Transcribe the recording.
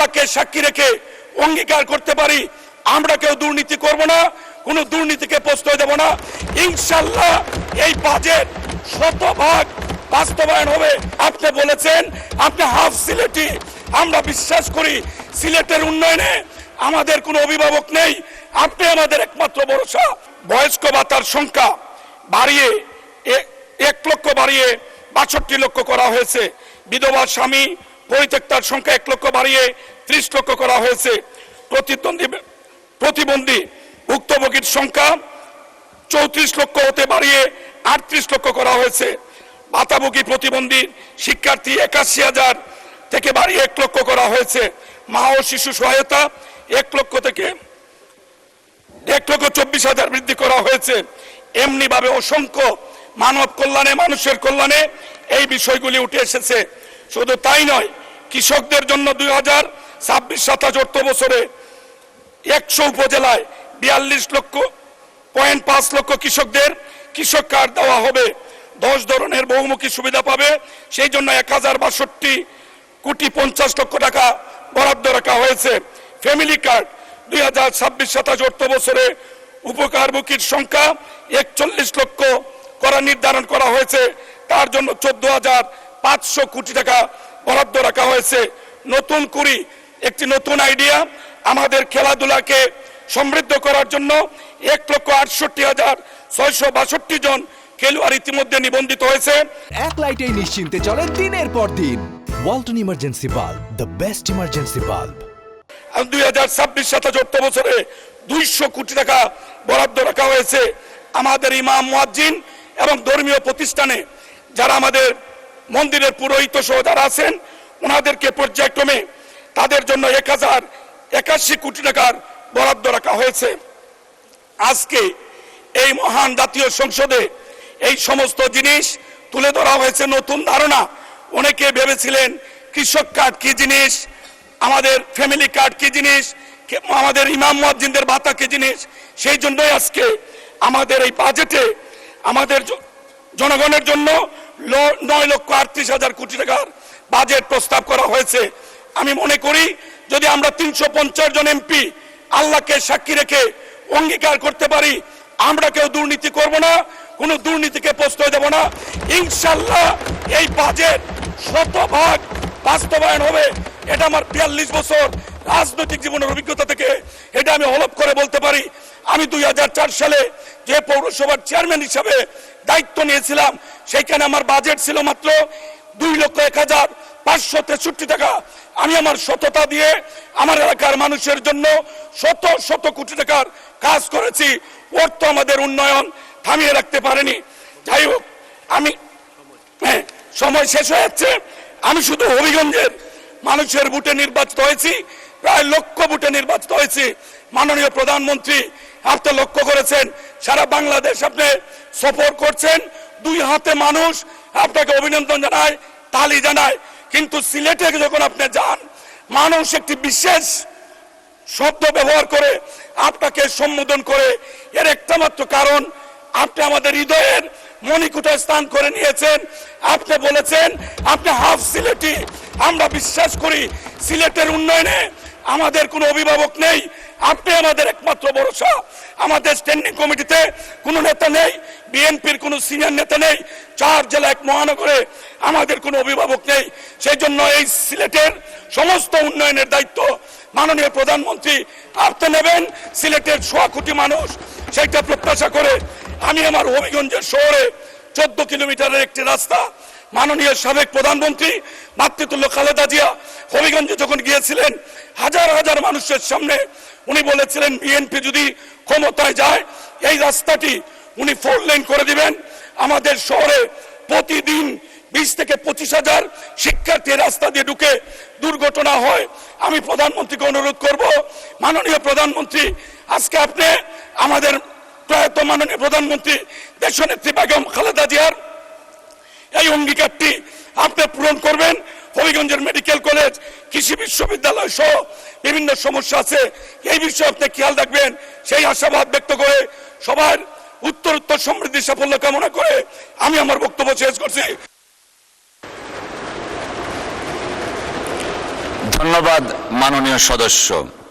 আল্লাহকে সাক্ষী রেখে অঙ্গীকার করতে পারি আমরা কেউ দুর্নীতি করব না, কোনো দুর্নীতিকে প্রশ্রয় দেব না। ইনশাআল্লাহ এই বাজেট শতভাগ বাস্তবায়ন হবে। আপনি বলেছেন আপনি হাফ সিলেটি, আমরা বিশ্বাস করি সিলেটের উন্নয়নে আমাদের কোনো অভিভাবক নেই, আপনি আমাদের একমাত্র ভরসা। বয়স্ক ভাতার সংখ্যা বাড়িয়ে 1 লক্ষ বাড়িয়ে 62 লক্ষ করা হয়েছে। বিধবা স্বামী পরিত্যক্তার সংখ্যা 1 লক্ষ বাড়িয়ে 30 লক্ষ করা হয়েছে। প্রতিবন্ধী ভুক্তভোগীর সংখ্যা 34 লক্ষ হতে বাড়িয়ে 38 লক্ষ করা হয়েছে। ভাতাভোগী প্রতিবন্ধী শিক্ষার্থী 81,000 থেকে বাড়িয়ে 1 লক্ষ করা হয়েছে। মা ও শিশু সহায়তা 1 লক্ষ থেকে 1,24,000 বৃদ্ধি করা হয়েছে। এমনি ভাবে অসংখ্য মানব কল্যাণে মানুষের কল্যাণে এই বিষয়গুলি উঠে এসেছে। শুধু তাই নয়, কৃষকদের জন্য 2026-27 অর্থ বছরে 100 উপজেলায় 42.5 লক্ষ কৃষকদের কৃষক কার্ড দেওয়া হবে। 10 ধরনের বহুমুখী সুবিধা পাবে, সেই জন্য 1050 লক্ষ টাকা বরাদ্দ রাখা হয়েছে। ফ্যামিলি কার্ড 2026-27 অর্থ বছরে উপকারভোগীর সংখ্যা 41 লক্ষ করা নির্ধারণ করা হয়েছে, তার জন্য 14,500 কোটি টাকা বরাদ্দ রাখা হয়েছে। নতুন কুড়ি একটি নতুন আইডিয়া, আমাদের খেলাধুলাকে সমৃদ্ধ করার জন্য 1,68,662 জন খেলোয়াড় ইতিমধ্যে নিবন্ধিত হয়েছে। এক লাইটেই নিশ্চিন্তে চলে দিনের পর দিন। Walton emergency bulb, the best emergency bulb. 2026-27 অর্থ বছরে 200 কোটি টাকা বরাদ্দ রাখা হয়েছে। আমাদের ইমাম মুয়াজ্জিন এবং ধর্মীয় প্রতিষ্ঠানে যারা আমাদের মন্দিরের পুরোহিত সহ যারা আছেন ওনাদেরকে পর্যায়ক্রমে তাদের জন্য 1,081 কোটি টাকার বরাদ্দ রাখা হয়েছে। আজকে এই মহান জাতীয় সংসদে এই সমস্ত জিনিস তুলে ধরা হয়েছে। নতুন ধারণা, অনেকে ভেবেছিলেন কৃষক কার্ড কি জিনিস, আমাদের ফ্যামিলি কার্ড কি জিনিস, আমাদের ইমাম মুয়াজ্জিনদের ভাতা কি জিনিস। সেই জন্যই আজকে আমাদের এই বাজেটে আমাদের জনগণের জন্য 9,38,000 কোটি টাকার বাজেট প্রস্তাব করা হয়েছে। আমি মনে করি যদি আমরা 350 জন এমপি আল্লাহকে সাক্ষী রেখে অঙ্গীকার করতে পারি আমরা কেউ দুর্নীতি করব না, কোনো দুর্নীতিকে প্রশ্রয় দেব না। ইনশাআল্লাহ এই বাজেট শতভাগ বাস্তবায়ন হবে। এটা আমার 42 বছর রাজনৈতিক জীবনের অভিজ্ঞতা থেকে এটা আমি হলফ করে বলতে পারি। আমি 2004 সালে যে পৌরসভার চেয়ারম্যান হিসাবে দায়িত্ব নিয়েছিলাম সেইখানে আমার বাজেট ছিল মাত্র 2,01,563 টাকা। আমি আমার সততা দিয়ে আমার এলাকার মানুষের জন্য শত কোটি টাকার কাজ করেছি। অর্থ আমাদের উন্নয়ন থামিয়ে রাখতে পারেনি। যাই হোক, আমি সময় শেষ হয়ে যাচ্ছে। আমি শুধু হবিগঞ্জের মানুষের ভোটে নির্বাচিত হয়েছি, প্রায় লক্ষ ভোটে নির্বাচিত হয়েছি। মাননীয় প্রধানমন্ত্রী আপনি লক্ষ্য করেছেন সারা বাংলাদেশ আপনি সফর করছেন, 2 হাতে মানুষ আপনাকে অভিনন্দন জানায়, তালি জানায়। কিন্তু সিলেটে যখন আপনি যান মানুষ একটি বিশেষ শব্দ ব্যবহার করে আপনাকে সম্বোধন করে। এর একটা মাত্র কারণ আপনি আমাদের হৃদয়ের মণিকূটায় স্থান করে নিয়েছেন। আপনি বলেছেন আপনি হাফ সিলেটি, আমরা বিশ্বাস করি সিলেটের উন্নয়নে আমাদের কোনো অভিভাবক নেই, আপনি আমাদের একমাত্র ভরসা। আমাদের স্ট্যান্ডিং কমিটিতে কোনো নেতা নেই, বিএনপির কোনো সিনিয়র নেতা নেই, 4 জেলা 1 মহানগরে আমাদের কোনো অভিভাবক নেই। সেই জন্য এই সিলেটের সমস্ত উন্নয়নের দায়িত্ব মাননীয় প্রধানমন্ত্রী আপনি নেবেন। সিলেটের 100 কোটি মানুষ সেইটা প্রত্যাশা করে আমি আমার হবিগঞ্জের শহরে 14 কিলোমিটারের একটি রাস্তা মাননীয় সাবেক প্রধানমন্ত্রী মাতৃতুল্য খালেদা জিয়া হবিগঞ্জে যখন গিয়েছিলেন হাজার হাজার মানুষের সামনে উনি বলেছিলেন বিএনপি যদি ক্ষমতায় যায় এই রাস্তাটি উনি 4 লেন করে দিবেন। আমাদের শহরে প্রতিদিন 20 থেকে 25,000 শিক্ষার্থী রাস্তা দিয়ে ঢুকে দুর্ঘটনা হয়। আমি প্রধানমন্ত্রীকে অনুরোধ করব, মাননীয় প্রধানমন্ত্রী আজকে আপনি আমাদের প্রয়াত মাননীয় প্রধানমন্ত্রী দেশনেত্রী বেগম খালেদা জিয়ার এই অঙ্গীকারটি আপনি পূরণ করবেন। হবিগঞ্জের মেডিকেল কলেজ, কৃষি বিশ্ববিদ্যালয় সহ বিভিন্ন সমস্যা আছে, এই বিষয়ে আপনি খেয়াল রাখবেন সেই আশাবাদ ব্যক্ত করে সবার উত্তরোত্তর সমৃদ্ধি সাফল্য কামনা করে আমি আমার বক্তব্য শেষ করছি। ধন্যবাদ মাননীয় সদস্য।